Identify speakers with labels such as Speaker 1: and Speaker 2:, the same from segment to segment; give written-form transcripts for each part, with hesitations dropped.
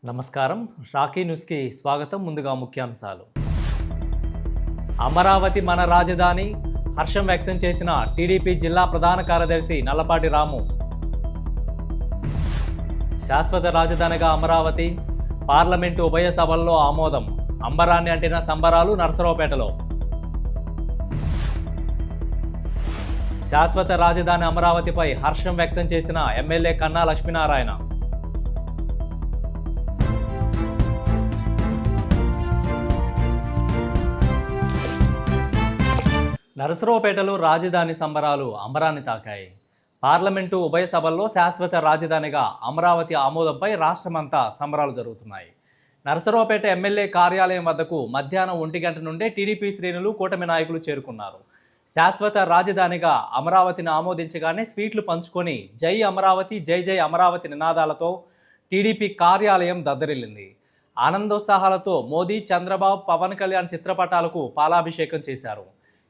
Speaker 1: నమస్కారం. రాకీ న్యూస్కి స్వాగతం. ముందుగా ముఖ్యాంశాలు. అమరావతి మన రాజధాని, హర్షం వ్యక్తం చేసిన టీడీపీ జిల్లా ప్రధాన కార్యదర్శి నల్లపాటి రాము. శాశ్వత రాజధానిగా అమరావతి, పార్లమెంటు ఉభయ సభల్లో ఆమోదం. అంబరాన్ని అంటిన సంబరాలు నరసరావుపేటలో. శాశ్వత రాజధాని అమరావతిపై హర్షం వ్యక్తం చేసిన ఎమ్మెల్యే కన్నా లక్ష్మీనారాయణ. నరసరావుపేటలో రాజధాని సంబరాలు అంబరాన్ని తాకాయి. పార్లమెంటు ఉభయ సభల్లో శాశ్వత రాజధానిగా అమరావతి ఆమోదంపై రాష్ట్రమంతా సంబరాలు జరుగుతున్నాయి. నరసరావుపేట ఎమ్మెల్యే కార్యాలయం వద్దకు మధ్యాహ్నం 1 గంట నుండే టీడీపీ శ్రేణులు, కూటమి నాయకులు చేరుకున్నారు. శాశ్వత రాజధానిగా అమరావతిని ఆమోదించగానే స్వీట్లు పంచుకొని జై అమరావతి, జై జై అమరావతి నినాదాలతో టీడీపీ కార్యాలయం దద్దరిల్లింది. ఆనందోత్సాహాలతో మోదీ, చంద్రబాబు, పవన్ కళ్యాణ్ చిత్రపటాలకు పాలాభిషేకం చేశారు.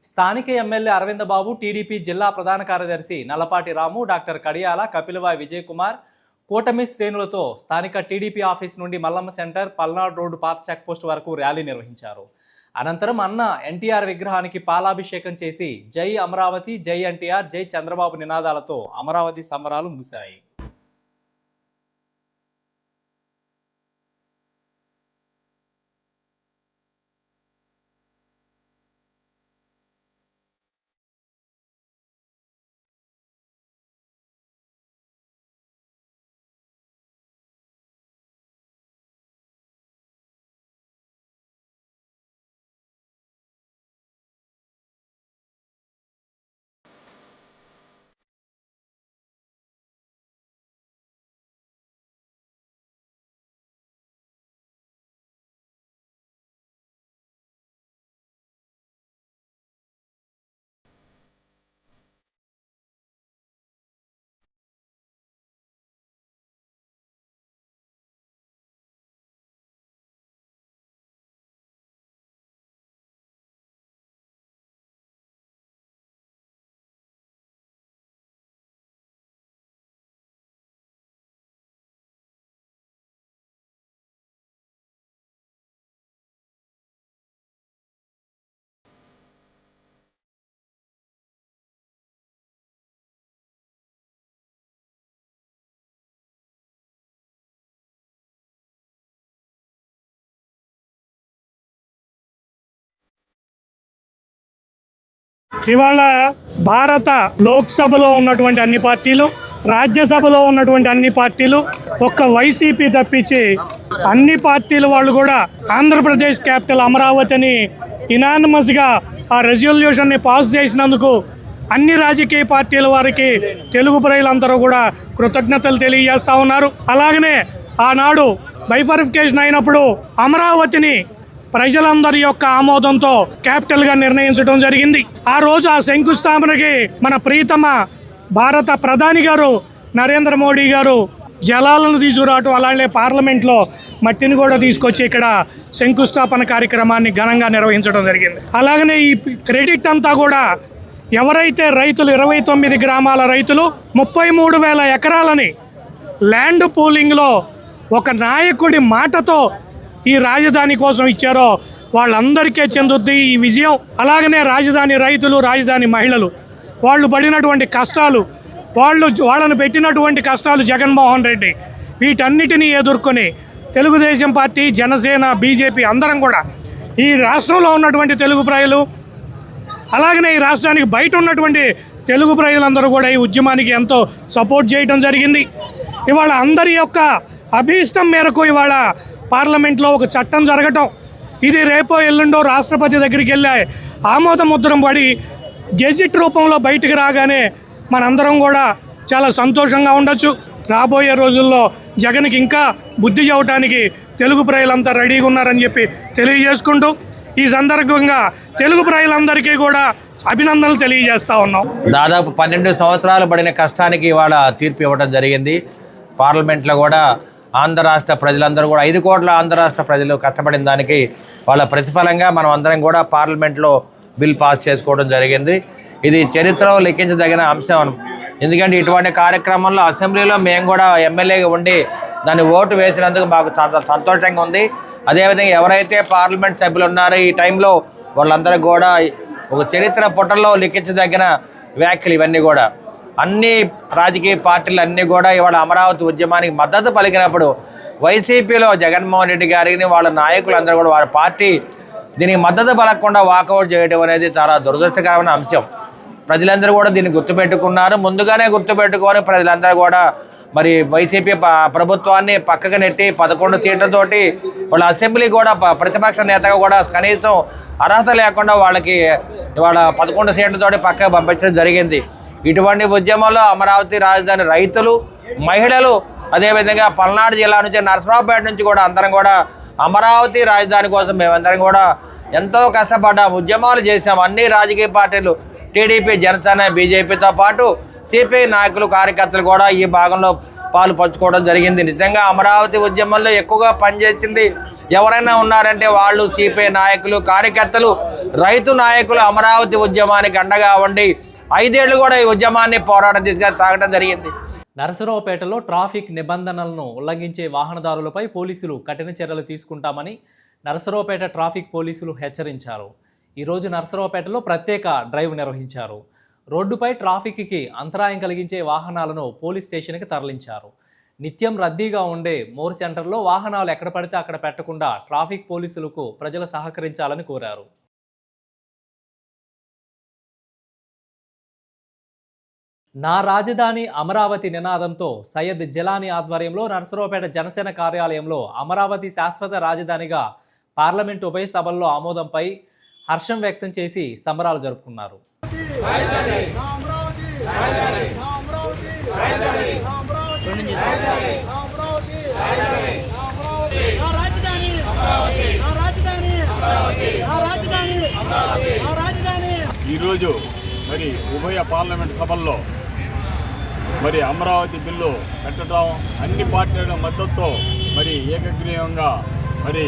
Speaker 1: స్థానిక ఎమ్మెల్యే అరవింద్ బాబు, టీడీపీ జిల్లా ప్రధాన కార్యదర్శి నల్లపాటి రాము, డాక్టర్ కడియాల, కపిలవాయి విజయ్ కుమార్, కూటమి శ్రేణులతో స్థానిక టీడీపీ ఆఫీస్ నుండి మల్లమ్మ సెంటర్, పల్నాడు రోడ్డు పాత చెక్పోస్ట్ వరకు ర్యాలీ నిర్వహించారు. అనంతరం అన్న ఎన్టీఆర్ విగ్రహానికి పాలాభిషేకం చేసి జై అమరావతి, జై ఎన్టీఆర్, జై చంద్రబాబు నినాదాలతో అమరావతి సంబరాలు ముగిశాయి.
Speaker 2: ఇవాళ భారత లోక్సభలో ఉన్నటువంటి అన్ని పార్టీలు, రాజ్యసభలో ఉన్నటువంటి అన్ని పార్టీలు, ఒక్క వైసీపీ తప్పించి అన్ని పార్టీల వాళ్ళు కూడా ఆంధ్రప్రదేశ్ క్యాపిటల్ అమరావతిని ఇనానిమస్గా ఆ రెజల్యూషన్ని పాస్ చేసినందుకు అన్ని రాజకీయ పార్టీల వారికి తెలుగు ప్రజలందరూ కూడా కృతజ్ఞతలు తెలియజేస్తూ ఉన్నారు. అలాగనే ఆనాడు బైఫర్ఫికేషన్ అయినప్పుడు అమరావతిని ప్రజలందరి యొక్క ఆమోదంతో క్యాపిటల్గా నిర్ణయించడం జరిగింది. ఆ రోజు ఆ శంకుస్థాపనకి మన ప్రీతమ భారత ప్రధాని గారు నరేంద్ర మోడీ గారు జలాలను తీసుకురావటం, అలాగే పార్లమెంట్లో మట్టిని కూడా తీసుకొచ్చి ఇక్కడ శంకుస్థాపన కార్యక్రమాన్ని ఘనంగా నిర్వహించడం జరిగింది. అలాగనే ఈ క్రెడిట్ అంతా కూడా ఎవరైతే రైతులు 29 గ్రామాల రైతులు 33,000 ఎకరాలని ల్యాండ్ పూలింగ్లో ఒక నాయకుడి మాటతో ఈ రాజధాని కోసం ఇచ్చారో వాళ్ళందరికీ చెందుద్ది ఈ విజయం. అలాగనే రాజధాని రైతులు, రాజధాని మహిళలు వాళ్ళు పడినటువంటి కష్టాలు, వాళ్ళను పెట్టినటువంటి కష్టాలు జగన్మోహన్ రెడ్డి వీటన్నిటినీ ఎదుర్కొని తెలుగుదేశం పార్టీ, జనసేన, బీజేపీ అందరం కూడా ఈ రాష్ట్రంలో ఉన్నటువంటి తెలుగు ప్రజలు, అలాగనే ఈ రాష్ట్రానికి బయట ఉన్నటువంటి తెలుగు ప్రజలందరూ కూడా ఈ ఉద్యమానికి ఎంతో సపోర్ట్ చేయడం జరిగింది. ఇవాళ అందరి యొక్క అభీష్టం మేరకు ఇవాళ పార్లమెంట్లో ఒక చట్టం జరగటం, ఇది రేపో ఎల్లుండో రాష్ట్రపతి దగ్గరికి వెళ్ళి ఆమోద ముద్రం పడి గెజిట్ రూపంలో బయటికి రాగానే మనందరం కూడా చాలా సంతోషంగా ఉండొచ్చు. రాబోయే రోజుల్లో జగన్కి ఇంకా బుద్ధి చెప్పడానికి తెలుగు ప్రజలంతా రెడీగా ఉన్నారని చెప్పి తెలియజేసుకుంటూ ఈ సందర్భంగా తెలుగు ప్రజలందరికీ కూడా అభినందనలు తెలియజేస్తూ ఉన్నాం.
Speaker 3: దాదాపు 12 సంవత్సరాలు పడిన కష్టానికి ఇవాళ తీర్పు ఇవ్వడం జరిగింది. పార్లమెంట్లో కూడా ఆంధ్ర రాష్ట్ర ప్రజలందరూ కూడా 5 కోట్ల ఆంధ్ర రాష్ట్ర ప్రజలు కష్టపడిన దానికి వాళ్ళ ప్రతిఫలంగా మనం అందరం కూడా పార్లమెంట్లో బిల్ పాస్ చేసుకోవడం జరిగింది. ఇది చరిత్రలో లెక్కించదగిన అంశం. ఎందుకంటే ఇటువంటి కార్యక్రమంలో అసెంబ్లీలో మేము కూడా ఎమ్మెల్యేగా ఉండి దాన్ని ఓటు వేసినందుకు మాకు చాలా సంతోషంగా ఉంది. అదేవిధంగా ఎవరైతే పార్లమెంట్ సభ్యులు ఉన్నారో ఈ టైంలో వాళ్ళందరికీ కూడా ఒక చరిత్ర పుటల్లో లిఖించదగిన వ్యాఖ్యలు ఇవన్నీ కూడా. అన్ని రాజకీయ పార్టీలు అన్నీ కూడా ఇవాళ అమరావతి ఉద్యమానికి మద్దతు పలికినప్పుడు వైసీపీలో జగన్మోహన్ రెడ్డి గారిని వాళ్ళ నాయకులందరూ కూడా వాళ్ళ పార్టీ దీనికి మద్దతు పలకకుండా వాకౌట్ చేయడం అనేది చాలా దురదృష్టకరమైన అంశం. ప్రజలందరూ కూడా దీన్ని గుర్తుపెట్టుకున్నారు. ముందుగానే గుర్తుపెట్టుకొని ప్రజలందరూ కూడా మరి వైసీపీ ప్రభుత్వాన్ని పక్కకు నెట్టి 11 సీట్లతోటి వాళ్ళ అసెంబ్లీ కూడా ప్రతిపక్ష నేతగా కూడా కనీసం అర్హత లేకుండా వాళ్ళకి ఇవాళ 11 సీట్లతోటి పక్కకు పంపించడం జరిగింది. ఇటువంటి ఉద్యమంలో అమరావతి రాజధాని రైతులు, మహిళలు, అదేవిధంగా పల్నాడు జిల్లా నుంచి నరసరావుపేట నుంచి కూడా అందరం కూడా అమరావతి రాజధాని కోసం మేమందరం కూడా ఎంతో కష్టపడ్డాం, ఉద్యమాలు చేసాం. అన్ని రాజకీయ పార్టీలు టీడీపీ, జనసేన, బీజేపీతో పాటు సిపిఐ నాయకులు, కార్యకర్తలు కూడా ఈ భాగంలో పాలు పంచుకోవడం జరిగింది. నిజంగా అమరావతి ఉద్యమంలో ఎక్కువగా పనిచేసింది ఎవరైనా ఉన్నారంటే వాళ్ళు సిపిఐ నాయకులు, కార్యకర్తలు, రైతు నాయకులు అమరావతి ఉద్యమానికి అండగా ఉండి 5 ఏళ్ళు కూడా ఈ ఉద్యమాన్ని పోరాటం దిశగా సాగడం జరిగింది.
Speaker 1: నరసరావుపేటలో ట్రాఫిక్ నిబంధనలను ఉల్లంఘించే వాహనదారులపై పోలీసులు కఠిన చర్యలు తీసుకుంటామని నరసరావుపేట ట్రాఫిక్ పోలీసులు హెచ్చరించారు. ఈరోజు నరసరావుపేటలో ప్రత్యేక డ్రైవ్ నిర్వహించారు. రోడ్డుపై ట్రాఫిక్కి అంతరాయం కలిగించే వాహనాలను పోలీస్ స్టేషన్కి తరలించారు. నిత్యం రద్దీగా ఉండే మోర్ సెంటర్లో వాహనాలు ఎక్కడ పడితే అక్కడ పెట్టకుండా ట్రాఫిక్ పోలీసులకు ప్రజలు సహకరించాలని కోరారు. నా రాజధాని అమరావతి నినాదంతో సయ్యద్ జిలానీ ఆధ్వర్యంలో నరసరావుపేట జనసేన కార్యాలయంలో అమరావతి శాశ్వత రాజధానిగా పార్లమెంటు ఉభయ సభల్లో ఆమోదంపై హర్షం వ్యక్తం చేసి సంబరాలు జరుపుకున్నారు.
Speaker 4: ఈరోజు మరి ఉభయ పార్లమెంట్ సభల్లో మరి అమరావతి బిల్లు పెట్టడం అన్ని పార్టీల మద్దతుతో మరి ఏకగ్రీవంగా మరి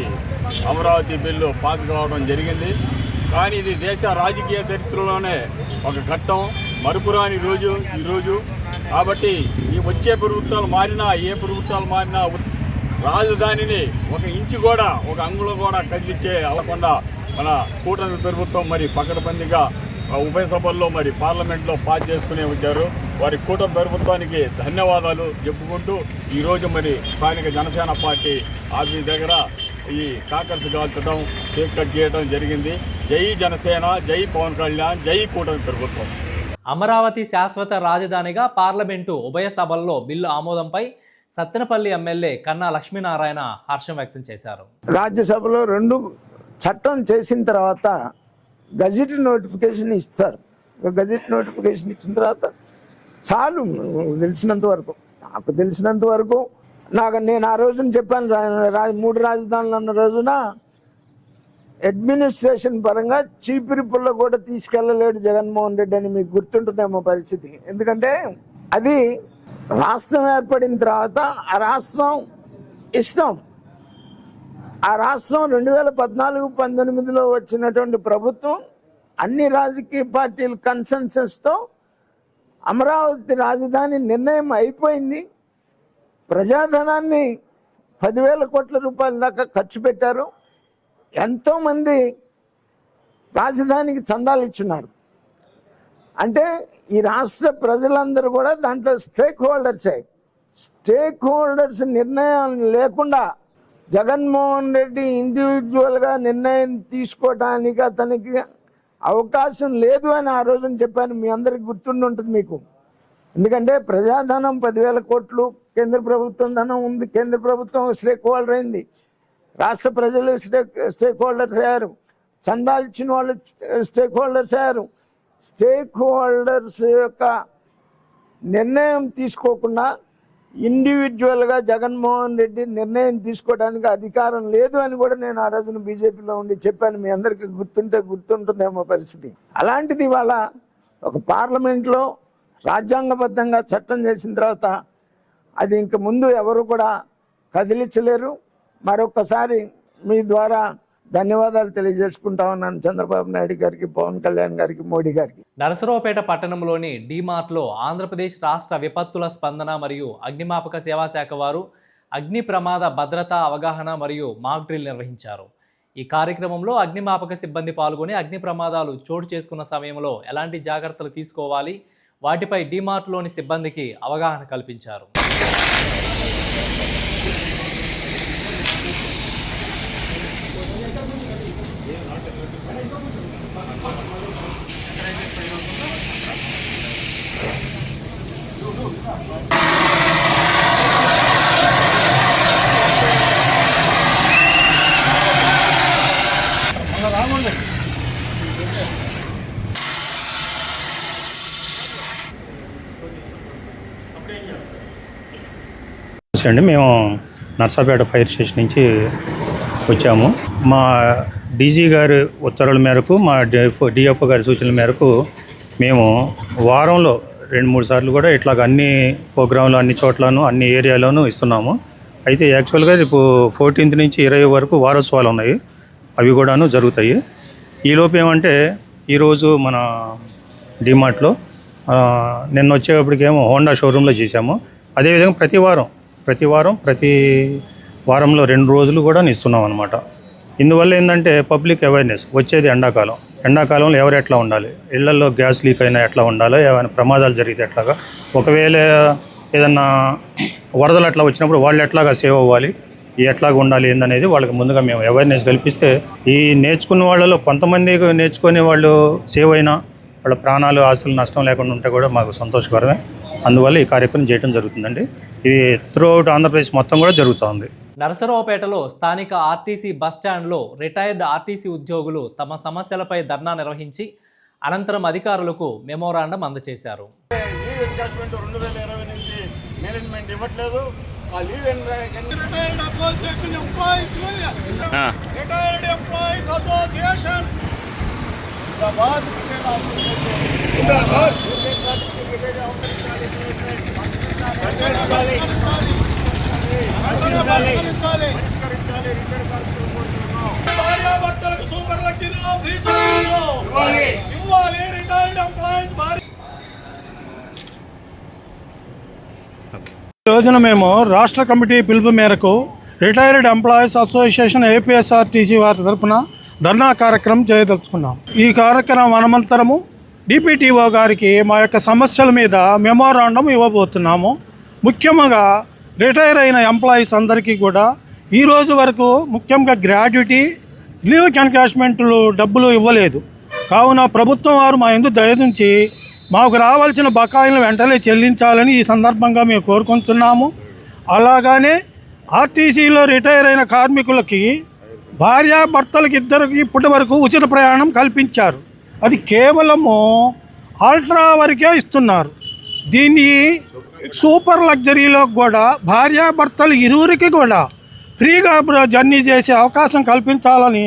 Speaker 4: అమరావతి బిల్లు పాస్ కావడం జరిగింది. కానీ ఇది దేశ రాజకీయ చరిత్రలోనే ఒక ఘట్టం, మరుపురాని రోజు ఈరోజు. కాబట్టి ఈ వచ్చే ప్రభుత్వాలు మారినా, ఏ ప్రభుత్వాలు మారినా రాజధానిని ఒక ఇంచు కూడా, ఒక అంగుళం కూడా కదిలిచ్చే అవ్వకుండా మన కూటమి ప్రభుత్వం మరి పకడ్బందీగా ఉభయ సభల్లో మరి పార్లమెంట్లో పాస్ చేసుకునే వచ్చారు. వారి కూటమి ప్రభుత్వానికి ధన్యవాదాలు చెప్పుకుంటూ ఈరోజు మరి స్థానిక జనసేన పార్టీ ఆఫీస్ దగ్గర ఈ కాకర్స్ కాల్చడం, కేక్ కట్ చేయడం జరిగింది. జై జనసేన, జై పవన్ కళ్యాణ్, జై కూటమి ప్రభుత్వం.
Speaker 1: అమరావతి శాశ్వత రాజధానిగా పార్లమెంటు ఉభయ సభల్లో బిల్లు ఆమోదంపై సత్తెనపల్లి ఎమ్మెల్యే కన్నా లక్ష్మీనారాయణ హర్షం వ్యక్తం చేశారు.
Speaker 5: రాజ్యసభలో 2 చట్టం చేసిన తర్వాత గజెట్ నోటిఫికేషన్ ఇస్తారు. గజెట్ నోటిఫికేషన్ ఇచ్చిన తర్వాత చాలు, నాకు తెలిసినంత వరకు నేను ఆ రోజున చెప్పాను, 3 రాజధానులు అన్న రోజున అడ్మినిస్ట్రేషన్ పరంగా చీపిరిపుల్ల కూడా తీసుకెళ్ళలేడు జగన్మోహన్ రెడ్డి అని మీకు గుర్తుంటుందేమో పరిస్థితి. ఎందుకంటే అది రాష్ట్రం ఏర్పడిన తర్వాత ఆ రాష్ట్రం ఇష్టం. ఆ రాష్ట్రం 2014-19లో వచ్చినటువంటి ప్రభుత్వం అన్ని రాజకీయ పార్టీల కన్సెన్సస్తో అమరావతి రాజధాని నిర్ణయం అయిపోయింది. ప్రజాధనాన్ని 10,000 కోట్ల రూపాయల దాకా ఖర్చు పెట్టారు. ఎంతోమంది రాజధానికి చందాలు ఇచ్చున్నారు. అంటే ఈ రాష్ట్ర ప్రజలందరూ కూడా దాంట్లో స్టేక్ హోల్డర్స్ నిర్ణయం లేకుండా జగన్మోహన్ రెడ్డి ఇండివిజువల్గా నిర్ణయం తీసుకోవడానికి అతనికి అవకాశం లేదు అని ఆ రోజున చెప్పాను. మీ అందరికి గుర్తుండి ఉంటుంది మీకు. ఎందుకంటే ప్రజాధనం 10,000 కోట్లు, కేంద్ర ప్రభుత్వం ధనం ఉంది. కేంద్ర ప్రభుత్వం స్టేక్ హోల్డర్ అయింది, రాష్ట్ర ప్రజలు స్టేక్ హోల్డర్స్ అయ్యారు, చందాలు ఇచ్చిన వాళ్ళు స్టేక్ హోల్డర్స్ అయ్యారు. స్టేక్ హోల్డర్స్ యొక్క నిర్ణయం తీసుకోకుండా ఇండివిజువల్గా జగన్మోహన్ రెడ్డి నిర్ణయం తీసుకోవడానికి అధికారం లేదు అని కూడా నేను ఆ రోజున బీజేపీలో ఉండి చెప్పాను. మీ అందరికీ గుర్తుంటుందేమో పరిస్థితి. అలాంటిది ఇవాళ ఒక పార్లమెంట్లో రాజ్యాంగబద్ధంగా చట్టం చేసిన తర్వాత అది ఇంక ముందు ఎవరు కూడా కదిలించలేరు. మరొకసారి మీ ద్వారా ధన్యవాదాలు తెలియజేసుకుంటా ఉన్నాను చంద్రబాబు నాయుడు గారికి, పవన్ కళ్యాణ్ గారికి, మోడీ గారికి.
Speaker 1: నరసరావుపేట పట్టణంలోని డీమార్ట్లో ఆంధ్రప్రదేశ్ రాష్ట్ర విపత్తుల స్పందన మరియు అగ్నిమాపక సేవా శాఖ వారు అగ్ని ప్రమాద భద్రత అవగాహన మరియు మాక్ డ్రిల్ నిర్వహించారు. ఈ కార్యక్రమంలో అగ్నిమాపక సిబ్బంది పాల్గొని అగ్ని ప్రమాదాలు చోటు చేసుకున్న సమయంలో ఎలాంటి జాగ్రత్తలు తీసుకోవాలి, వాటిపై డీమార్ట్లోని సిబ్బందికి అవగాహన కల్పించారు.
Speaker 6: అండి, మేము నర్సాపేట ఫైర్ స్టేషన్ నుంచి వచ్చాము. మా డీజీ గారి ఉత్తర్వుల మేరకు, మా డిఎఫ్ఓ గారి సూచనల మేరకు మేము వారంలో 2-3 సార్లు కూడా ఇట్లాగ అన్ని ప్రోగ్రాంలు అన్ని చోట్లను అన్ని ఏరియాలోనూ ఇస్తున్నాము. అయితే యాక్చువల్గా ఇప్పుడు 14th నుంచి 20 వరకు వారోత్సవాలు ఉన్నాయి, అవి కూడాను జరుగుతాయి. ఈలోపు ఏమంటే ఈరోజు మన డిమార్ట్లో నిన్న వచ్చేటప్పటికేమో హోండా షోరూంలో చేశాము. అదేవిధంగా ప్రతి వారంలో 2 రోజులు కూడా ఇస్తున్నాం అనమాట. ఇందువల్ల ఏంటంటే పబ్లిక్ అవేర్నెస్, వచ్చేది ఎండాకాలంలో ఎవరు ఎట్లా ఉండాలి, ఇళ్లలో గ్యాస్ లీక్ అయినా ఎట్లా ఉండాలో, ఏమైనా ప్రమాదాలు జరిగితే ఎట్లాగా, ఒకవేళ ఏదన్నా వరదలు అట్లా వచ్చినప్పుడు వాళ్ళు ఎట్లాగా సేవ్ అవ్వాలి, ఎట్లాగా ఉండాలి ఏందనేది వాళ్ళకి ముందుగా మేము అవేర్నెస్ కల్పిస్తే, ఈ నేర్చుకున్న వాళ్ళలో కొంతమంది నేర్చుకునే వాళ్ళు సేవ్ అయినా వాళ్ళ ప్రాణాలు ఆస్తులు నష్టం లేకుండా ఉంటే కూడా మాకు సంతోషకరమే. అందువల్ల ఈ కార్యక్రమం చేయడం జరుగుతుందండి. ఇది త్రూఅవుట్ ఆంధ్రప్రదేశ్ మొత్తం కూడా జరుగుతుంది.
Speaker 1: నరసరావుపేటలో స్థానిక ఆర్టీసీ బస్టాండ్లో రిటైర్డ్ ఆర్టీసీ ఉద్యోగులు తమ సమస్యలపై ధర్నా నిర్వహించి అనంతరం అధికారులకు మెమోరాండం అందజేశారు.
Speaker 4: లీవ్ ఎన్కాష్మెంట్ 2020 నుంచి మేనేజ్మెంట్ ఇవ్వట్లేదు. ఆ leave retired association employees retired employees association జిందాబాద్.
Speaker 2: ఈ రోజున మేము రాష్ట్ర కమిటీ పిలుపు మేరకు రిటైర్డ్ ఎంప్లాయీస్ అసోసియేషన్ ఏపీఎస్ఆర్టీసీ వారి తరఫున ధర్నా కార్యక్రమం చేయదలుచుకున్నాం. ఈ కార్యక్రమం అనంతరము డిపిటిఓ గారికి మా యొక్క సమస్యల మీద మెమోరాండం ఇవ్వబోతున్నాము. ముఖ్యంగా రిటైర్ అయిన ఎంప్లాయీస్ అందరికీ కూడా ఈరోజు వరకు ముఖ్యంగా గ్రాడ్యుటీ, లీవ్ ఎన్కాష్మెంట్లు డబ్బులు ఇవ్వలేదు. కావున ప్రభుత్వం వారు మా యందు దయచుంచి మాకు రావాల్సిన బకాయిలను వెంటనే చెల్లించాలని ఈ సందర్భంగా మేము కోరుకుంటున్నాము. అలాగానే ఆర్టీసీలో రిటైర్ అయిన కార్మికులకి భార్యాభర్తలకి ఇద్దరికి ఇప్పటి వరకు ఉచిత ప్రయాణం కల్పించారు. అది కేవలము ఆల్ట్రా వరకే ఇస్తున్నారు. దీన్ని సూపర్ లగ్జరీలో కూడా భార్యాభర్తలు ఇరువురికి కూడా ఫ్రీగా జర్నీ చేసే అవకాశం కల్పించాలని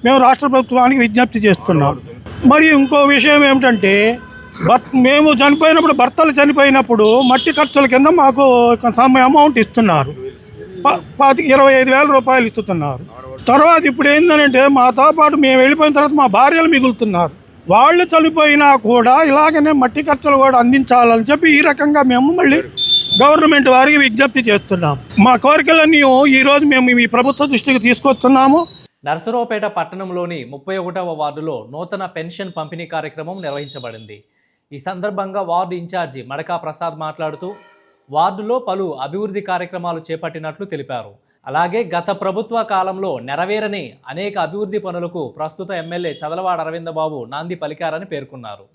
Speaker 2: మేము రాష్ట్ర ప్రభుత్వానికి విజ్ఞప్తి చేస్తున్నాం. మరియు ఇంకో విషయం ఏమిటంటే, మేము భర్తలు చనిపోయినప్పుడు మట్టి ఖర్చుల కింద మాకు అమౌంట్ ఇస్తున్నారు. 25,000 రూపాయలు ఇస్తున్నారు. తర్వాత ఇప్పుడు ఏంటంటే మాతో పాటు మేము వెళ్ళిపోయిన తర్వాత మా భార్యలు మిగులుతున్నారు. వాళ్ళు చనిపోయినా కూడా ఇలాగనే మట్టి ఖర్చులు కూడా అందించాలని చెప్పి ఈ రకంగా మేము మళ్ళీ గవర్నమెంట్ వారికి విజ్ఞప్తి చేస్తున్నాం. మా కోరికలన్నీ ఈరోజు మేము ఈ ప్రభుత్వ దృష్టికి తీసుకొస్తున్నాము.
Speaker 1: నరసరావుపేట పట్టణంలోని 31వ వార్డులో నూతన పెన్షన్ పంపిణీ కార్యక్రమం నిర్వహించబడింది. ఈ సందర్భంగా వార్డు ఇన్ఛార్జి మడకా ప్రసాద్ మాట్లాడుతూ వార్డులో పలు అభివృద్ధి కార్యక్రమాలు చేపట్టినట్లు తెలిపారు. అలాగే గత ప్రభుత్వ కాలంలో నెరవేరని అనేక అభివృద్ధి పనులకు ప్రస్తుత ఎమ్మెల్యే చదలవాడ అరవిందబాబు నాంది పలికారని పేర్కొన్నారు.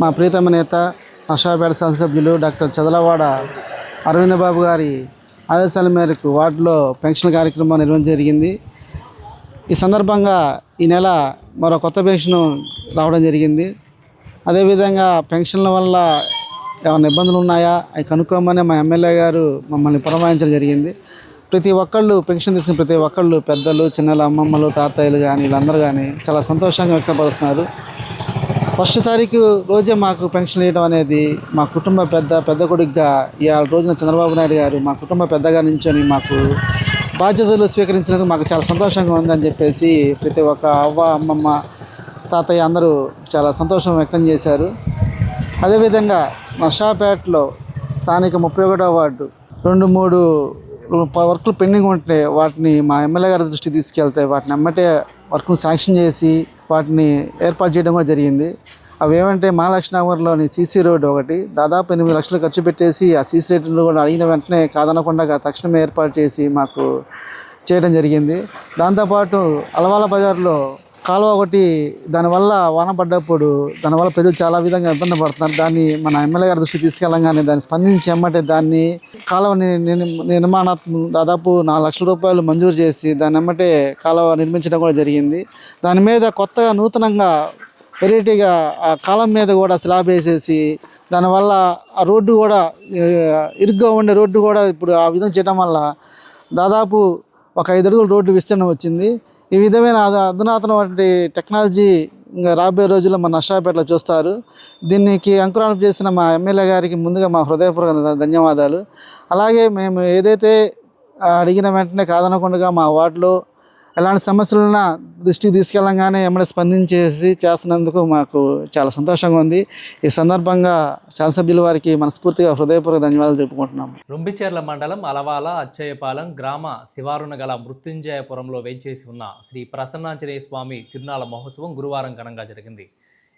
Speaker 7: మా ప్రీతమ నేత నర్సాపేట శాసనసభ్యులు డాక్టర్ చదలవాడ అరవిందబాబు గారి ఆదేశాల మేరకు వార్డులో పెన్షన్ కార్యక్రమం నిర్వహించడం జరిగింది. ఈ సందర్భంగా ఈ నెల మరో కొత్త పెన్షన్ రావడం జరిగింది. అదేవిధంగా పెన్షన్ల వల్ల ఏమైనా ఇబ్బందులు ఉన్నాయా అవి కనుక్కోమని మా ఎమ్మెల్యే గారు మమ్మల్ని పురమాయించడం జరిగింది. ప్రతి ఒక్కళ్ళు పెన్షన్ తీసుకుని ప్రతి ఒక్కళ్ళు పెద్దలు, చిన్నలు, అమ్మమ్మలు, తాతయ్యలు కానీ వీళ్ళందరూ కానీ చాలా సంతోషంగా వ్యక్తపరుస్తున్నారు. 1వ తారీఖు రోజే మాకు పెన్షన్ ఇవ్వడం అనేది మా కుటుంబ పెద్ద కొడుకుగా ఇవాళ రోజున చంద్రబాబు నాయుడు గారు మా కుటుంబ పెద్దగా నించొని మాకు బాధ్యతలు స్వీకరించినందుకు మాకు చాలా సంతోషంగా ఉందని చెప్పేసి ప్రతి ఒక్క అవ్వ, అమ్మమ్మ, తాతయ్య అందరూ చాలా సంతోషం వ్యక్తం చేశారు. అదేవిధంగా నర్సాపేటలో స్థానిక 31వ వార్డు 2-3 వర్కులు పెండింగ్ ఉంటే వాటిని మా ఎమ్మెల్యే గారి దృష్టికి తీసుకెళ్తే వాటిని ఎమ్మటే వర్క్ను శాంక్షన్ చేసి వాటిని ఏర్పాటు చేయడం కూడా జరిగింది. అవి ఏమంటే మహాలక్ష్మి నగర్లోని సీసీ రోడ్డు ఒకటి దాదాపు 8 లక్షలు ఖర్చు పెట్టేసి ఆ సీసీ రోడ్డును కూడా అడిగిన వెంటనే కాదనకుండా తక్షణమే ఏర్పాటు చేసి మాకు చేయడం జరిగింది. దాంతోపాటు అలవాల బజార్లో కాలువ ఒకటి దానివల్ల వాన పడ్డప్పుడు దానివల్ల ప్రజలు చాలా విధంగా ఇబ్బంది పడుతున్నారు. దాన్ని మన ఎమ్మెల్యే గారి దృష్టికి తీసుకెళ్ళంగానే దాన్ని స్పందించి ఎమ్మటే దాన్ని కాలువ నిర్మాణాత్మక దాదాపు 4 లక్షల రూపాయలు మంజూరు చేసి దాన్ని ఎమ్మటే కాలువ నిర్మించడం కూడా జరిగింది. దాని మీద కొత్తగా నూతనంగా వెరైటీగా ఆ కాలం మీద కూడా స్లాబ్ వేసేసి దానివల్ల ఆ రోడ్డు కూడా ఇరుగ్గా ఉండే రోడ్డు కూడా ఇప్పుడు ఆ విధంగా చేయడం వల్ల దాదాపు ఒక 5 అడుగుల రోడ్డు విస్తీర్ణం వచ్చింది. ఈ విధమైన అధునాతనమైన టెక్నాలజీ ఇంకా రాబోయే రోజుల్లో మన నర్సాపేటలో చూస్తారు. దీనికి అంకురార్పణ చేసిన మా ఎమ్మెల్యే గారికి ముందుగా మా హృదయపూర్వక ధన్యవాదాలు. అలాగే మేము ఏదైతే అడిగిన వెంటనే కాదనకుండా మా వార్డులో ఎలాంటి సమస్యలున్నా దృష్టికి తీసుకెళ్ళంగానే ఎమ్మడే స్పందించేసి చేస్తున్నందుకు మాకు చాలా సంతోషంగా ఉంది. ఈ సందర్భంగా శాసనసభ్యుల వారికి మనస్ఫూర్తిగా హృదయపూర్వక ధన్యవాదాలు తెలుపుకుంటున్నాము.
Speaker 1: రొంబిచెర్ల మండలం అలవాల అచ్చయ్యపాలెం గ్రామ శివారున గల మృత్యుంజయపురంలో వేంచేసి ఉన్న శ్రీ ప్రసన్నాంజనేయ స్వామి తిరునాళ మహోత్సవం గురువారం ఘనంగా జరిగింది.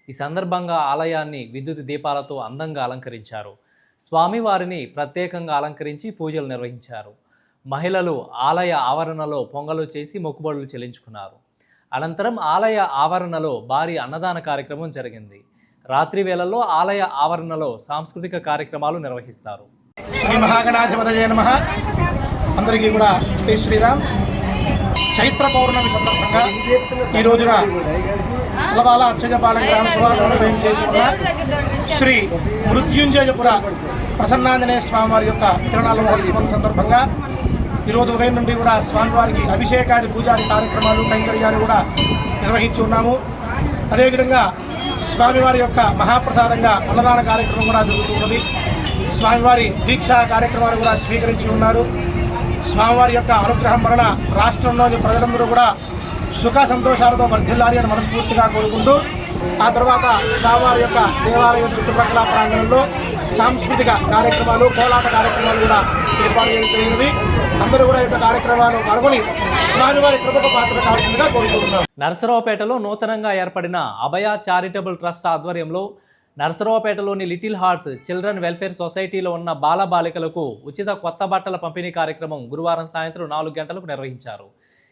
Speaker 1: ఈ సందర్భంగా ఆలయాన్ని విద్యుత్ దీపాలతో అందంగా అలంకరించారు. స్వామివారిని ప్రత్యేకంగా అలంకరించి పూజలు నిర్వహించారు. మహిళలు ఆలయ ఆవరణలో పొంగలు చేసి మొక్కుబడులు చెల్లించుకున్నారు. అనంతరం ఆలయ ఆవరణలో భారీ అన్నదాన కార్యక్రమం జరిగింది. రాత్రి వేళల్లో ఆలయ ఆవరణలో సాంస్కృతిక కార్యక్రమాలు నిర్వహిస్తారు.
Speaker 8: శ్రీ మహాగణాధిపతయే నమః. అందరికీ కూడా జై శ్రీరామ్. చైత్ర పౌర్ణమి సందర్భంగా ఈ రోజున అలవాల అచ్చయ్యపాలెం గ్రామ శివారులో వేంచేసిన శ్రీ మృత్యుంజయపుర ప్రసన్నాంజనేయ స్వామివారి యొక్క తిరునాళ్ళ మహోత్సవం సందర్భంగా ఈరోజు ఉదయం నుండి కూడా స్వామివారికి అభిషేకాది పూజాది కార్యక్రమాలు కైంకర్యాలు కూడా నిర్వహించి ఉన్నాము. అదేవిధంగా స్వామివారి యొక్క మహాప్రసాదంగా అన్నదాన కార్యక్రమం కూడా జరుగుతున్నది. స్వామివారి దీక్షా కార్యక్రమాలు కూడా స్వీకరించి ఉన్నారు. స్వామివారి యొక్క అనుగ్రహం వలన రాష్ట్రంలోని ప్రజలందరూ కూడా సుఖ సంతోషాలతో వర్ధిల్లాలి అని మనస్ఫూర్తిగా కోరుకుంటూ ఆ తర్వాత స్వామివారి యొక్క దేవాలయం చుట్టుపక్కల ప్రాంగణంలో సాంస్కృతిక కార్యక్రమాలు, కోలాట కార్యక్రమాలు కూడా ఏర్పాటు చేయడం జరిగింది. అందరూ కూడా ఈ కార్యక్రమాలు పాల్గొని స్వామివారి కృపకు పాత్ర కావాల్సిందిగా కోరుకుంటున్నారు.
Speaker 1: నరసరావుపేటలో నూతనంగా ఏర్పడిన అభయ చారిటబుల్ ట్రస్ట్ ఆధ్వర్యంలో నరసరావుపేటలోని లిటిల్ హార్ట్స్ చిల్డ్రన్ వెల్ఫేర్ సొసైటీలో ఉన్న బాలబాలికలకు ఉచిత కొత్త బట్టల పంపిణీ కార్యక్రమం గురువారం సాయంత్రం 4 గంటలకు నిర్వహించారు.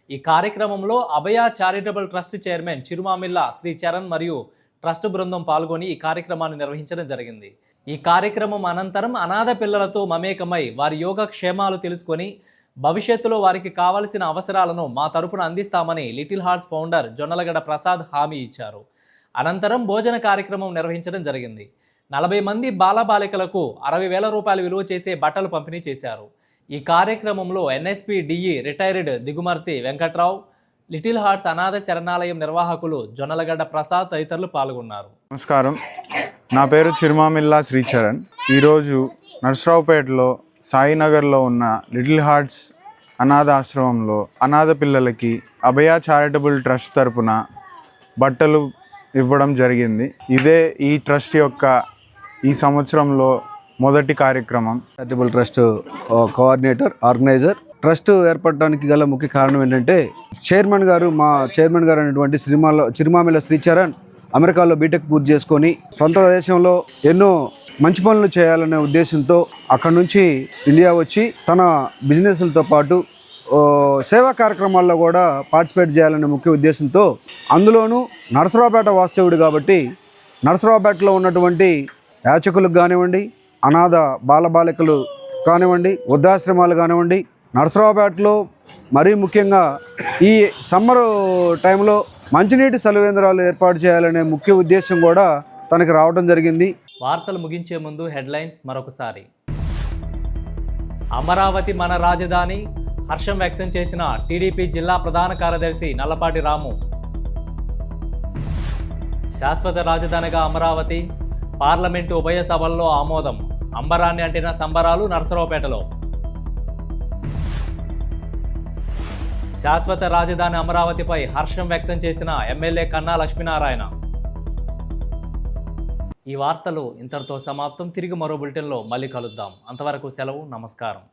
Speaker 1: ఈ కార్యక్రమంలో Abhaya charitable trust chairman Chirumamilla Sri Charan మరియు ట్రస్ట్ బృందం పాల్గొని ఈ కార్యక్రమాన్ని నిర్వహించడం జరిగింది. ఈ కార్యక్రమం అనంతరం అనాథ పిల్లలతో మమేకమై వారి యోగక్షేమాలు తెలుసుకొని భవిష్యత్తులో వారికి కావలసిన అవసరాలను మా తరపున అందిస్తామని little hearts founder Jonnalagadda Prasad హామీ ఇచ్చారు. అనంతరం భోజన కార్యక్రమం నిర్వహించడం జరిగింది. 40 మంది బాలబాలికలకు 60,000 రూపాయలు విలువ చేసే బట్టలు పంపిణీ చేశారు. ఈ కార్యక్రమంలో NSP DE retired Digumarthi Venkatrao, little hearts అనాథ శరణాలయం నిర్వాహకులు జొన్నలగడ్డ ప్రసాద్ తదితరులు పాల్గొన్నారు.
Speaker 9: నమస్కారం, నా పేరు చిరుమామిల్లా శ్రీచరణ్. ఈరోజు నర్సరావుపేటలో సాయినగర్లో ఉన్న లిటిల్ హార్ట్స్ అనాథ ఆశ్రమంలో అనాథ పిల్లలకి అభయ చారిటబుల్ ట్రస్ట్ తరపున బట్టలు ఇవ్వడం జరిగింది. ఇదే ఈ ట్రస్ట్ యొక్క ఈ సంవత్సరంలో మొదటి కార్యక్రమం.
Speaker 10: Charitable trust coordinator, organiser. Trust ఏర్పడడానికి గల ముఖ్య కారణం ఏంటంటే మా చైర్మన్ గారు అనేటువంటి చిరుమామిల శ్రీచరణ్ అమెరికాలో బీటెక్ పూర్తి చేసుకొని సొంత దేశంలో ఎన్నో మంచి పనులు చేయాలనే ఉద్దేశంతో అక్కడి నుంచి ఇండియా వచ్చి తన బిజినెస్లతో పాటు సేవా కార్యక్రమాల్లో కూడా పార్టిసిపేట్ చేయాలనే ముఖ్య ఉద్దేశంతో, అందులోనూ నరసరావుపేట వాస్తవుడు కాబట్టి నరసరావుపేటలో ఉన్నటువంటి యాచకులకు కానివ్వండి, అనాథ బాలబాలికలు కానివ్వండి, వృద్ధాశ్రమాలు కానివ్వండి, నరసరావుపేటలో మరీ ముఖ్యంగా ఈ సమ్మర్ టైంలో మంచినీటి సలవేంద్రాలు ఏర్పాటు చేయాలనే ముఖ్య ఉద్దేశం కూడా తనకి రావడం జరిగింది.
Speaker 1: వార్తలు ముగించే ముందు హెడ్లైన్స్ మరొకసారి. అమరావతి మన రాజధాని, హర్షం వ్యక్తం చేసిన టీడీపీ జిల్లా ప్రధాన కార్యదర్శి నల్లపాటి రాము. శాశ్వత రాజధానిగా అమరావతి, పార్లమెంటు ఉభయ సభల్లో ఆమోదం, అంబరాన్ని అంటిన సంబరాలు నరసరావుపేటలో. శాశ్వత రాజధాని అమరావతిపై హర్షం వ్యక్తం చేసిన ఎమ్మెల్యే కన్నా లక్ష్మీనారాయణ. ఈ వార్తలు ఇంతటితో సమాప్తం. తిరిగి మరో బులెటిన్లో మళ్ళీ కలుద్దాం. అంతవరకు సెలవు. నమస్కారం.